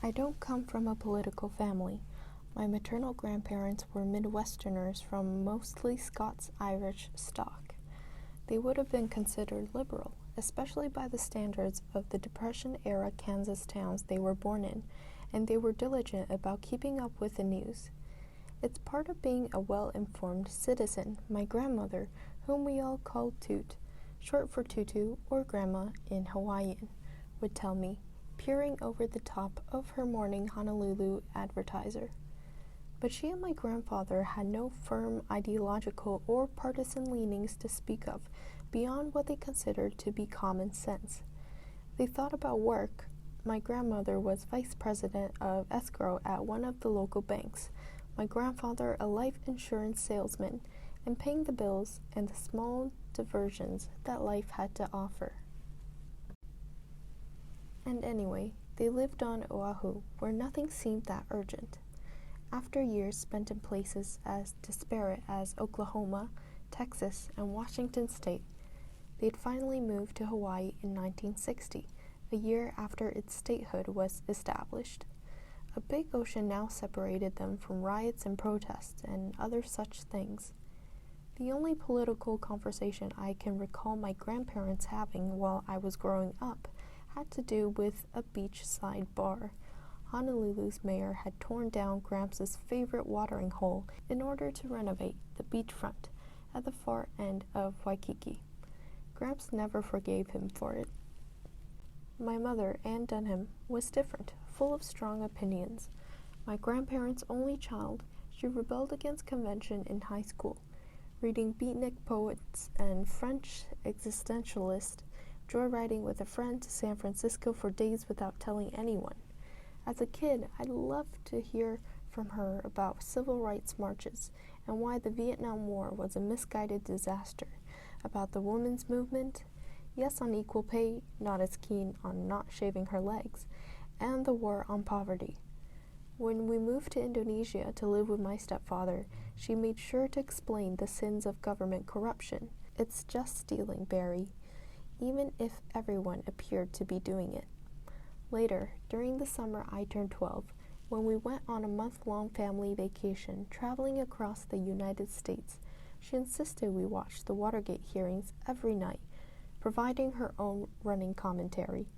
I don't come from a political family. My maternal grandparents were Midwesterners from mostly Scots-Irish stock. They would have been considered liberal, especially by the standards of the Depression-era Kansas towns they were born in, and they were diligent about keeping up with the news. It's part of being a well-informed citizen. My grandmother, whom we all called Toot, short for Tutu or Grandma in Hawaiian, would tell me, peering over the top of her morning Honolulu advertiser. But she and my grandfather had no firm ideological or partisan leanings to speak of beyond what they considered to be common sense. They thought about work. My grandmother was vice president of escrow at one of the local banks, my grandfather a life insurance salesman, and paying the bills and the small diversions that life had to offer. And anyway, they lived on Oahu, where nothing seemed that urgent. After years spent in places as disparate as Oklahoma, Texas, and Washington State, they'd finally moved to Hawaii in 1960, a year after its statehood was established. A big ocean now separated them from riots and protests and other such things. The only political conversation I can recall my grandparents having while I was growing up had to do with a beachside bar. Honolulu's mayor had torn down Gramps' favorite watering hole in order to renovate the beachfront at the far end of Waikiki. Gramps never forgave him for it. My mother, Ann Dunham, was different, full of strong opinions. My grandparents' only child, she rebelled against convention in high school, reading beatnik poets and French existentialists, joyriding with a friend to San Francisco for days without telling anyone. As a kid, I loved to hear from her about civil rights marches and why the Vietnam War was a misguided disaster, about the women's movement, yes on equal pay, not as keen on not shaving her legs, and the war on poverty. When we moved to Indonesia to live with my stepfather, she made sure to explain the sins of government corruption. It's just stealing, Barry, even if everyone appeared to be doing it. Later, during the summer I turned 12, when we went on a month-long family vacation traveling across the United States, she insisted we watch the Watergate hearings every night, providing her own running commentary.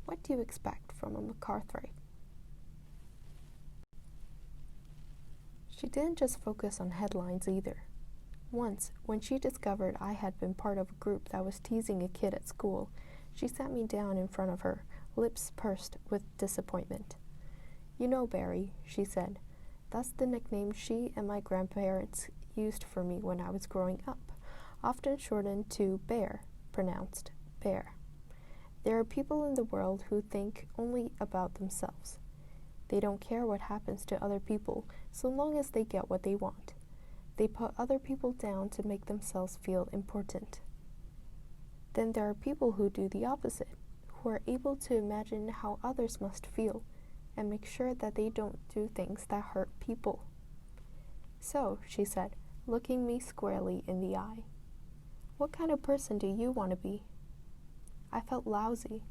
What do you expect from a McCarthyite? She didn't just focus on headlines either. Once, when she discovered I had been part of a group that was teasing a kid at school, she sat me down in front of her, lips pursed with disappointment. "You know, Barry," she said, "that's the nickname she and my grandparents used for me when I was growing up, often shortened to Bear, pronounced Bear. There are people in the world who think only about themselves. They don't care what happens to other people so long as they get what they want. They put other people down to make themselves feel important. Then there are people who do the opposite, who are able to imagine how others must feel and make sure that they don't do things that hurt people. So," she said, looking me squarely in the eye, "what kind of person do you want to be?" I felt lousy.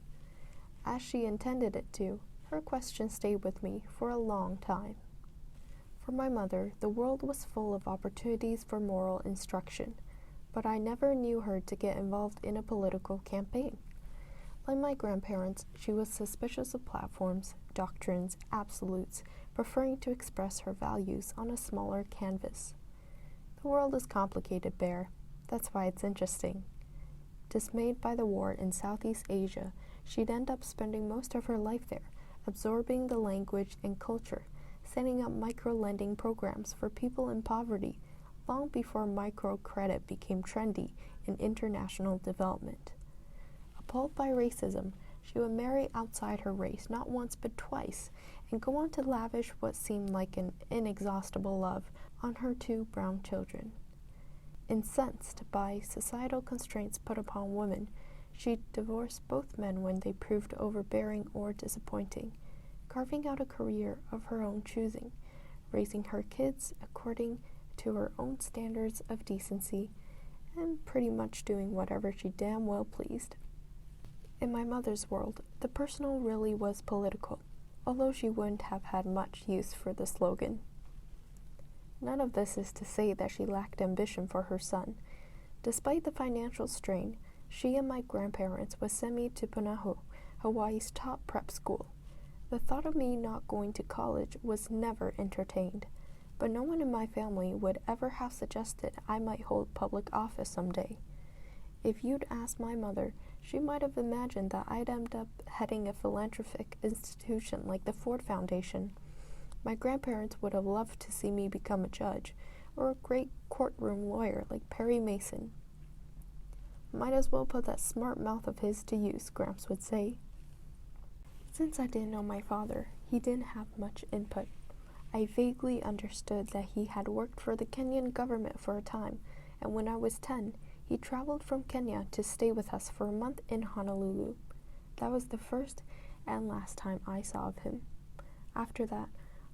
As she intended it to, her question stayed with me for a long time. For my mother, the world was full of opportunities for moral instruction, but I never knew her to get involved in a political campaign. Like my grandparents, she was suspicious of platforms, doctrines, absolutes, preferring to express her values on a smaller canvas. The world is complicated, Bear. That's why it's interesting. Dismayed by the war in Southeast Asia, she'd end up spending most of her life there, absorbing the language and culture, setting up micro-lending programs for people in poverty, long before microcredit became trendy in international development. Appalled by racism, she would marry outside her race not once but twice, and go on to lavish what seemed like an inexhaustible love on her 2 brown children. Incensed by societal constraints put upon women, she divorced both men when they proved overbearing or disappointing, carving out a career of her own choosing, raising her kids according to her own standards of decency, and pretty much doing whatever she damn well pleased. In my mother's world, the personal really was political. although she wouldn't have had much use for the slogan. None of this is to say that she lacked ambition for her son. Despite the financial strain, she and my grandparents would send me to Punahou, Hawaii's top prep school. The thought of me not going to college was never entertained, but no one in my family would ever have suggested I might hold public office someday. If you'd asked my mother, she might have imagined that I'd end up heading a philanthropic institution like the Ford Foundation. My grandparents would have loved to see me become a judge, or a great courtroom lawyer like Perry Mason. Might as well put that smart mouth of his to use, Gramps would say. Since I didn't know my father, he didn't have much input. I vaguely understood that he had worked for the Kenyan government for a time, and when I was 10, he traveled from Kenya to stay with us for a month in Honolulu. That was the first and last time I saw of him. After that,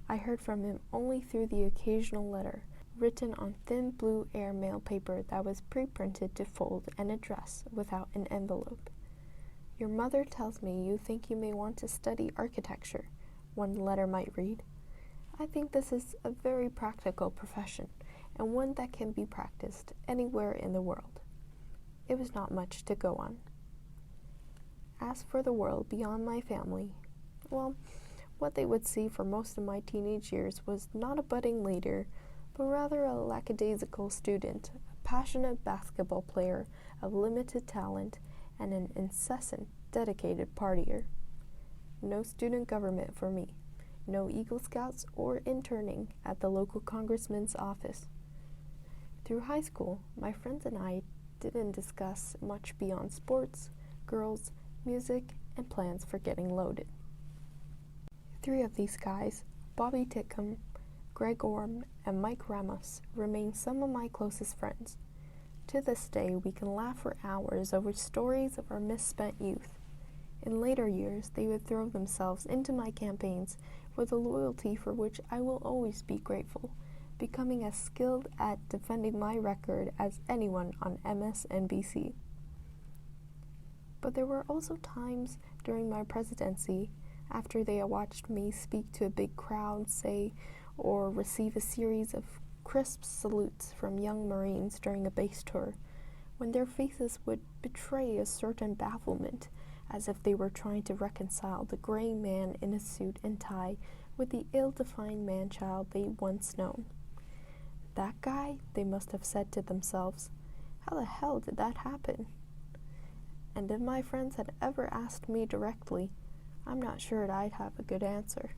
I heard from him only through the occasional letter, written on thin blue airmail paper that was pre-printed to fold and address without an envelope. Your mother tells me you think you may want to study architecture, one letter might read. I think this is a very practical profession, and one that can be practiced anywhere in the world. It was not much to go on. As for the world beyond my family, well, what they would see for most of my teenage years was not a budding leader, but rather a lackadaisical student, a passionate basketball player of limited talent, and an incessant, dedicated partier. No student government for me, no Eagle Scouts or interning at the local congressman's office. Through high school, my friends and I didn't discuss much beyond sports, girls, music, and plans for getting loaded. 3 of these guys, Bobby Titcomb, Greg Orm, and Mike Ramos, remain some of my closest friends. To this day, we can laugh for hours over stories of our misspent youth. In later years, they would throw themselves into my campaigns with a loyalty for which I will always be grateful, becoming as skilled at defending my record as anyone on MSNBC. But there were also times during my presidency, after they had watched me speak to a big crowd, say, or receive a series of crisp salutes from young Marines during a base tour, when their faces would betray a certain bafflement, as if they were trying to reconcile the gray man in a suit and tie with the ill-defined man-child they'd once known. That guy, they must have said to themselves, how the hell did that happen? And if my friends had ever asked me directly, I'm not sure I'd have a good answer.